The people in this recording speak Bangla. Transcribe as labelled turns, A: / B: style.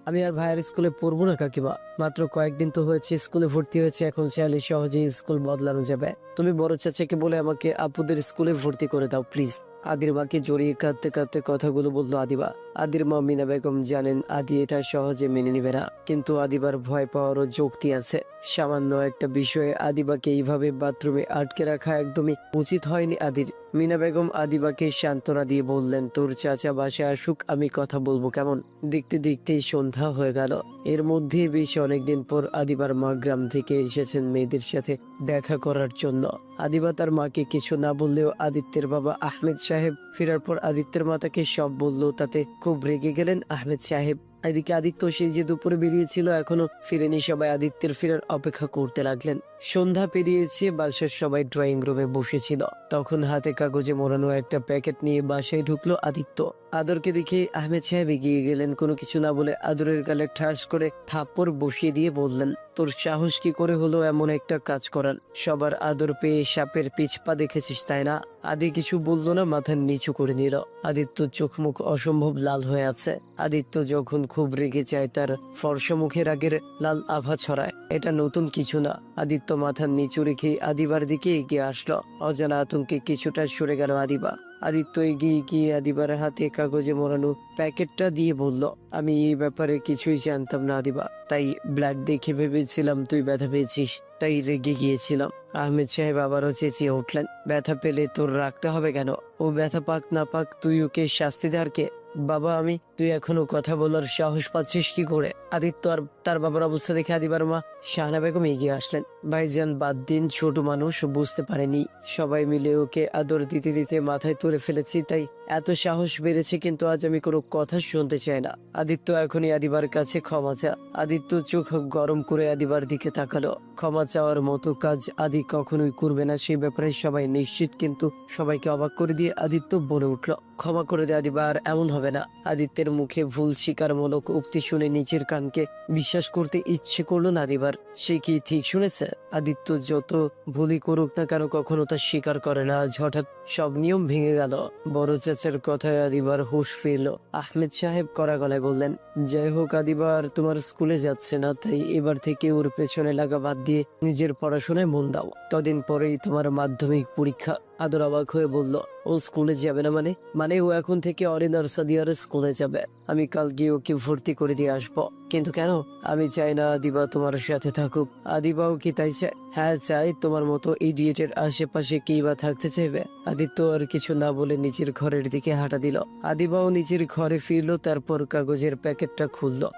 A: আমি আর ভাইয়ের স্কুলে পড়বো না কাকিমা। মাত্র কয়েকদিন তো হয়েছে স্কুলে ভর্তি হয়েছে, এখন চাইলে সহজেই স্কুল বদলানো যাবে। তুমি বড় চাচাকে বলে আমাকে আপুদের স্কুলে ভর্তি করে দাও প্লিজ। আদির মাকে জড়িয়ে কাঁদতে কাঁদতে কথাগুলো বললো আদিবা। আদির মা মিনা বেগম জানেন আদি এটা সহজে মেনে নিবে না, কিন্তু আদিবার ভয় পাওয়ারও যুক্তি আছে। সামান্য একটা বিষয়ে আদিবাকে এইভাবে বাথরুমে আটকে রাখা একদমই উচিত হয়নি আদির। মিনা বেগম আদিবাকে সান্ত্বনা দিয়ে বললেন, তোর চাচা বাসায় আসুক, আমি কথা বলবো কেমন। দেখতে দেখতেই সন্ধ্যা হয়ে গেল। এর মধ্যে বেশ অনেকদিন পর আদিবার মা গ্রাম থেকে এসেছেন মেয়েদের সাথে দেখা করার জন্য। আদিবা তার মাকে কিছু না বললেও আদিত্যের বাবা আহমেদ সাহেব ফেরার পর আদিত্যের মা তাকে সব বলল, তাতে খুব রেগে গেলেন আহমেদ সাহেব। এদিকে আদিত্য সেই যে দুপুরে বেরিয়েছিল এখনো ফিরেনি। সবাই আদিত্যের ফেরার অপেক্ষা করতে লাগলেন। সন্ধ্যা পেরিয়েছে, বাসার সবাই ড্রয়িং রুমে বসেছিল। তখন হাতে কাগজে মোড়ানো একটা প্যাকেট নিয়ে বাসায় ঢুকলো আদিত্য। আদরকে দেখে আহমেদ সাহেব এগিয়ে গেলেন। কোনো কিছু না বলে আদরের গালে ঠাস করে থাপ্পড় বসিয়ে দিয়ে বললেন, তোর সাহস কি করে হলো এমন একটা কাজ করার? সবার আদর পেয়ে সাপের পিছপা দেখেছিস তাই না? আদি কিছু বললো না, মাথা নিচু করে নিল। আদিত্য চোখ মুখ অসম্ভব লাল হয়ে আছে। আদিত্য যখন খুব রেগে যায় তার ফর্সা মুখের আগের লাল আভা ছড়ায়। এটা নতুন কিছু না। আদিত্য মাথা নিচু রেখে আদিবার দিকে এগিয়ে আসলো। অজানা আতঙ্কে কিছুটা সরে গেল আদিবা। আদিত্য এগিয়ে গিয়ে আদিবার হাতে কাগজে মোড়ানো প্যাকেটটা দিয়ে বলল, আমি এই ব্যাপারে কিছুই জানতাম না আদিবা, তাই ব্লাড দেখে ভেবেছিলাম তুই ব্যথা পেয়েছিস, তাই রেগে গিয়েছিলাম। আহমেদ সাহেব আবারও চেঁচিয়ে উঠলেন, ব্যথা পেলে তোর রাখতে হবে কেন? ও ব্যথা পাক না পাক তুই ওকে শাস্তি দেওয়ার কে? বাবা আমি, তুই এখনো কথা বলার সাহস পাচ্ছিস কি করে? আদিত্য আর তার বাবার অবস্থা দেখে আদিবার মা শাহানা বেগম এগিয়ে আসলেন। ভাইজান বাদ দিন, ছোট মানুষ বুঝতে পারেনি, সবাই মিলে ওকে আদর দিতে দিতে মাথায় তুলে ফেলেছি, তাই এত সাহস বেড়েছে, কিন্তু আজ আমি কোনো কথা শুনতে চাই না। আদিত্য এখনই আদিবার কাছে ক্ষমা চা। আদিত্য চোখ গরম করে আদিবার দিকে তাকালো। ক্ষমা চাওয়ার মতো কাজ আদি কখনোই করবে না, সেই ব্যাপারে সবাই নিশ্চিত, কিন্তু সবাইকে অবাক করে দিয়ে আদিত্য বলে উঠল, ক্ষমা করে দে আদিবা, আর এমন হবে না। আদিত্যের মুখে ভুল স্বীকারমূলক উক্তি শুনে নিজের কানকে বিশ্বাস করতে ইচ্ছে করলো না আদিবার। সে কি ঠিক শুনেছে? আদিত্য যত ভুলই করুক না কেন কখনো তা স্বীকার করে না। আজ হঠাৎ সব নিয়ম ভেঙে গেল। বড় চাচার কথায় আদিবার হুঁশ ফিরল। আহমেদ সাহেব কড়া গলায় বললেন, যাই হোক আদিবা আর তোমার স্কুলে যাচ্ছে না, তাই এবার থেকে ওর পেছনে লাগা বাদ দিয়ে নিজের পড়াশোনায় মন দাও। কদিন পরেই তোমার মাধ্যমিক পরীক্ষা। আদর অবাক হয়ে বলল, ও স্কুলে যাবে না মানে? মানে ও এখন থেকে অরিনার সাদিয়ার স্কুলে যাবে। আমি কাল গিয়ে ওকে ভর্তি করে দিয়ে আসবো। কিন্তু কেন? আমি চাই না আদিবা তোমার সাথে থাকুক। আদিবাও কি তাই চায়? হ্যাঁ চাই। তোমার মতো ইডিয়েটের আশেপাশে কেই বা থাকতে চাইবে? আদিত্য আর কিছু না বলে নিজের ঘরের দিকে হাঁটা দিল। আদিবাও নিজের ঘরে ফিরলো, তারপর কাগজের প্যাকেটটা খুললো।